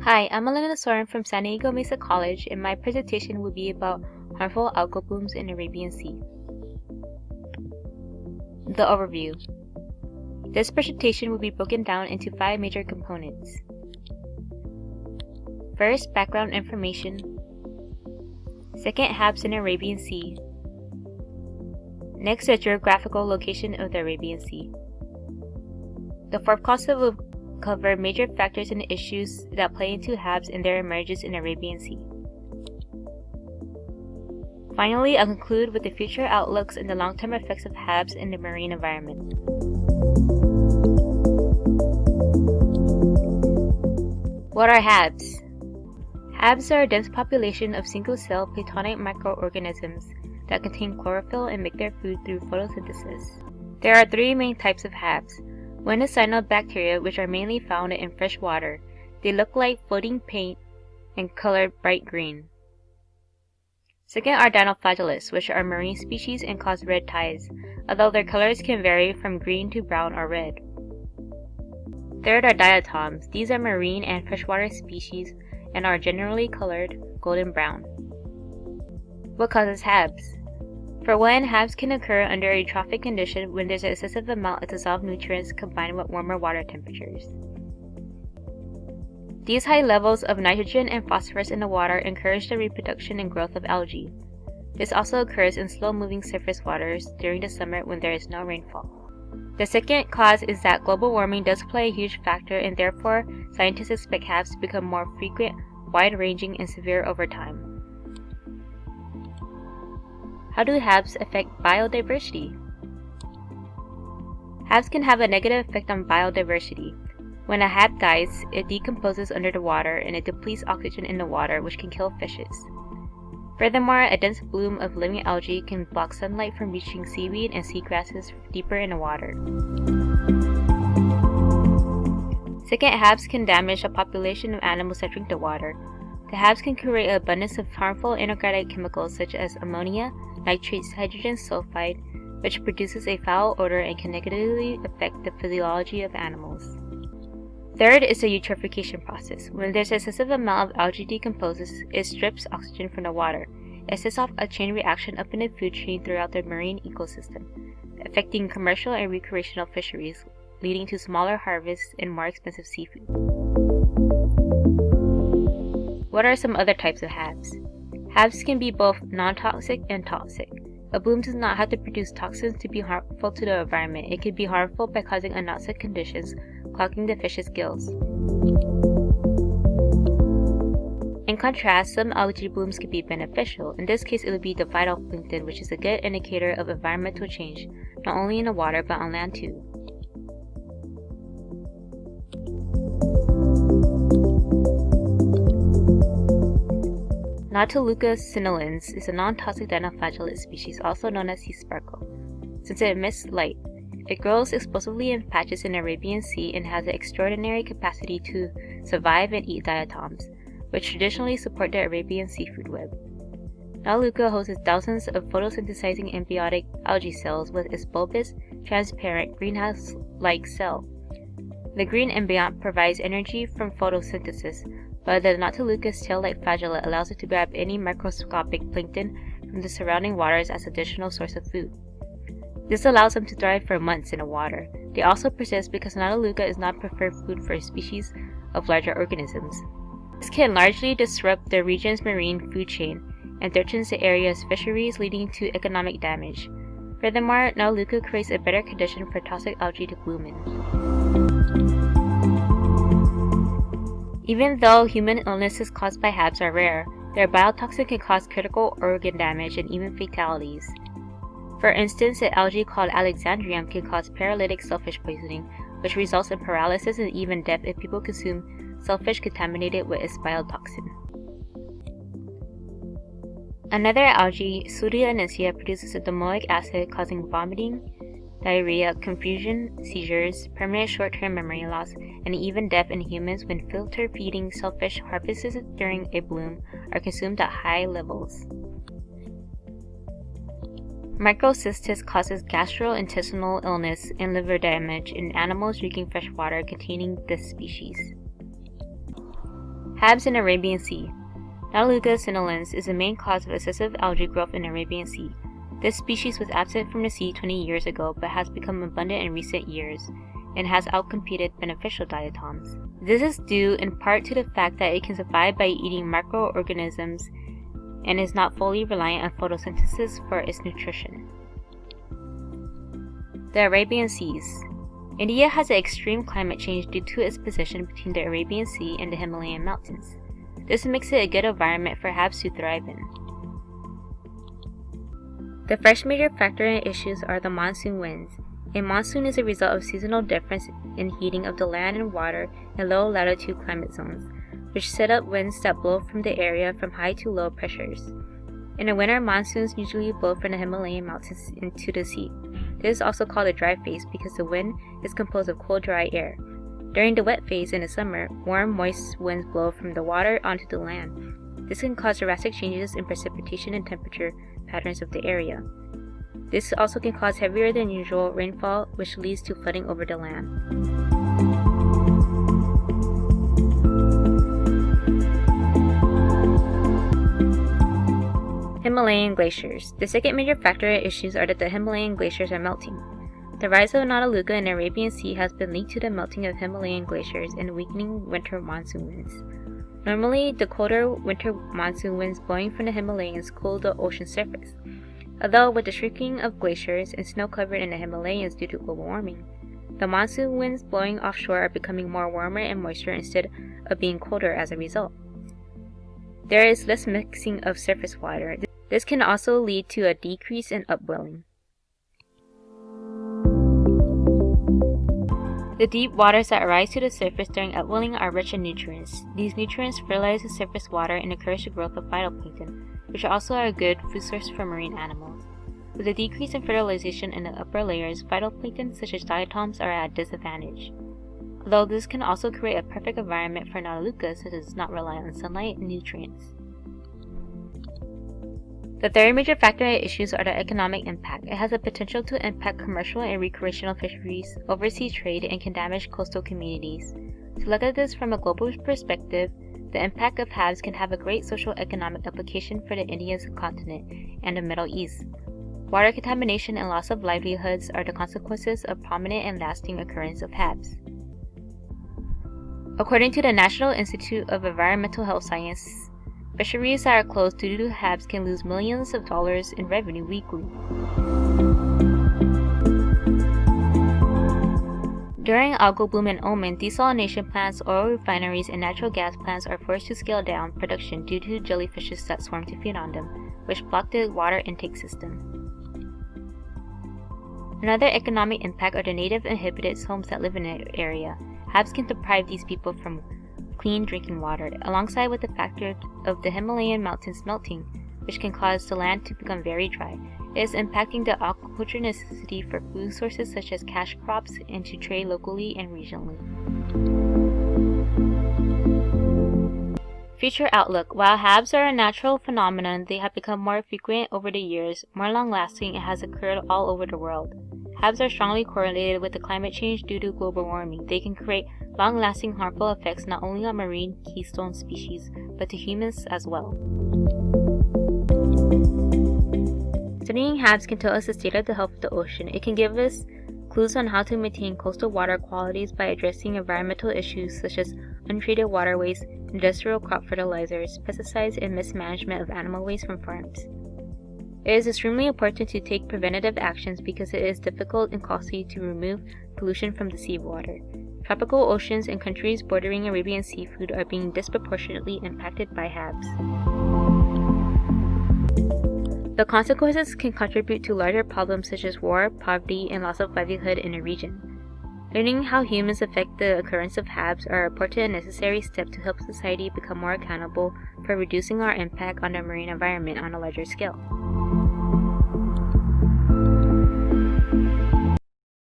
Hi, I'm Elena Soren from San Diego Mesa College, and my presentation will be about harmful algal blooms in the Arabian Sea. The overview. This presentation will be broken down into 5 major components. First, background information. Second, HABS in the Arabian Sea. Next, the geographical location of the Arabian Sea. The fourth concept will cover major factors and issues that play into HABS and their emergence in the Arabian Sea. Finally, I'll conclude with the future outlooks and the long-term effects of HABS in the marine environment. What are HABS? HABS are a dense population of single-cell platonic microorganisms that contain chlorophyll and make their food through photosynthesis. There are 3 main types of HABS. One is cyanobacteria, which are mainly found in fresh water. They look like floating paint and colored bright green. Second are dinoflagellates, which are marine species and cause red tides, although their colors can vary from green to brown or red. Third are diatoms. These are marine and freshwater species and are generally colored golden brown. What causes HABS? For one, HABS can occur under a trophic condition when there's an excessive amount of dissolved nutrients combined with warmer water temperatures. These high levels of nitrogen and phosphorus in the water encourage the reproduction and growth of algae. This also occurs in slow-moving surface waters during the summer when there is no rainfall. The second cause is that global warming does play a huge factor, and therefore scientists expect HABS to become more frequent, wide-ranging, and severe over time. How do HABS affect biodiversity? HABS can have a negative effect on biodiversity. When a HAB dies, it decomposes under the water and it depletes oxygen in the water, which can kill fishes. Furthermore, a dense bloom of living algae can block sunlight from reaching seaweed and seagrasses deeper in the water. Second, HABS can damage a population of animals that drink the water. The HABS can create an abundance of harmful inorganic chemicals such as ammonia, nitrates, hydrogen sulfide, which produces a foul odor and can negatively affect the physiology of animals. Third is the eutrophication process. When there's an excessive amount of algae decomposes, it strips oxygen from the water. It sets off a chain reaction up in the food chain throughout the marine ecosystem, affecting commercial and recreational fisheries, leading to smaller harvests and more expensive seafood. What are some other types of HABS? HABS can be both non-toxic and toxic. A bloom does not have to produce toxins to be harmful to the environment. It can be harmful by causing anoxic conditions, clogging the fish's gills. In contrast, some algae blooms can be beneficial. In this case, it would be the phytoplankton, which is a good indicator of environmental change, not only in the water but on land too. Nautiluca sinolens is a non-toxic dinoflagellate species, also known as sea sparkle. Since it emits light, it grows explosively in patches in the Arabian Sea and has an extraordinary capacity to survive and eat diatoms, which traditionally support the Arabian seafood web. Nautiluca hosts thousands of photosynthesizing embiotic algae cells with its bulbous, transparent, greenhouse-like cell. The green embryont provides energy from photosynthesis, but the Nautiluca's tail-like flagella allows it to grab any microscopic plankton from the surrounding waters as additional source of food. This allows them to thrive for months in the water. They also persist because Nautiluca is not preferred food for species of larger organisms. This can largely disrupt the region's marine food chain and threatens the area's fisheries, leading to economic damage. Furthermore, Nautiluca creates a better condition for toxic algae to bloom in. Even though human illnesses caused by HABS are rare, their biotoxin can cause critical organ damage and even fatalities. For instance, an algae called Alexandrium can cause paralytic shellfish poisoning, which results in paralysis and even death if people consume shellfish contaminated with its biotoxin. Another algae, Pseudoanisea, produces a domoic acid causing vomiting, diarrhea, confusion, seizures, permanent short-term memory loss, and even death in humans when filter-feeding shellfish harvested during a bloom are consumed at high levels. Microcystis causes gastrointestinal illness and liver damage in animals drinking fresh water containing this species. HABS in Arabian Sea. Nautilus sinolens is the main cause of excessive algae growth in the Arabian Sea. This species was absent from the sea 20 years ago but has become abundant in recent years and has outcompeted beneficial diatoms. This is due in part to the fact that it can survive by eating microorganisms and is not fully reliant on photosynthesis for its nutrition. The Arabian Seas. India has an extreme climate change due to its position between the Arabian Sea and the Himalayan mountains. This makes it a good environment for HABs to thrive in. The first major factor in issues are the monsoon winds. A monsoon is a result of seasonal difference in heating of the land and water in low latitude climate zones, which set up winds that blow from the area from high to low pressures. In the winter, monsoons usually blow from the Himalayan mountains into the sea. This is also called a dry phase because the wind is composed of cool, dry air. During the wet phase in the summer, warm, moist winds blow from the water onto the land. This can cause drastic changes in precipitation and temperature patterns of the area. This also can cause heavier than usual rainfall, which leads to flooding over the land. Himalayan glaciers. The second major factor in issues are that the Himalayan glaciers are melting. The rise of Nautilus in the Arabian Sea has been linked to the melting of Himalayan glaciers and weakening winter monsoon winds. Normally, the colder winter monsoon winds blowing from the Himalayas cool the ocean surface. Although with the shrinking of glaciers and snow cover in the Himalayas due to global warming, the monsoon winds blowing offshore are becoming more warmer and moister instead of being colder as a result. There is less mixing of surface water. This can also lead to a decrease in upwelling. The deep waters that rise to the surface during upwelling are rich in nutrients. These nutrients fertilize the surface water and encourage the growth of phytoplankton, which also are a good food source for marine animals. With a decrease in fertilization in the upper layers, phytoplankton such as diatoms are at a disadvantage. Although this can also create a perfect environment for Nautilus that does not rely on sunlight and nutrients. The third major factor in issues are the economic impact. It has the potential to impact commercial and recreational fisheries, overseas trade, and can damage coastal communities. To look at this from a global perspective, the impact of HABs can have a great social-economic application for the Indian subcontinent and the Middle East. Water contamination and loss of livelihoods are the consequences of prominent and lasting occurrence of HABs. According to the National Institute of Environmental Health Science, fisheries that are closed due to HABs can lose millions of dollars in revenue weekly. During algal bloom in Oman, desalination plants, oil refineries, and natural gas plants are forced to scale down production due to jellyfishes that swarm to feed on them, which block the water intake system. Another economic impact are the native inhabited homes that live in the area. HABs can deprive these people from clean drinking water, alongside with the factor of the Himalayan mountains melting, which can cause the land to become very dry. It is impacting the aquaculture necessity for food sources such as cash crops and to trade locally and regionally. Future outlook. While HABs are a natural phenomenon, they have become more frequent over the years, more long-lasting, and has occurred all over the world. HABs are strongly correlated with the climate change due to global warming. They can create long-lasting harmful effects not only on marine keystone species, but to humans as well. Studying HABs can tell us the state of the health of the ocean. It can give us clues on how to maintain coastal water qualities by addressing environmental issues such as untreated waterways, industrial crop fertilizers, pesticides, and mismanagement of animal waste from farms. It is extremely important to take preventative actions because it is difficult and costly to remove pollution from the seawater. Tropical oceans and countries bordering Arabian seafood are being disproportionately impacted by HABs. The consequences can contribute to larger problems such as war, poverty, and loss of livelihood in a region. Learning how humans affect the occurrence of HABs are an important and necessary step to help society become more accountable for reducing our impact on the marine environment on a larger scale.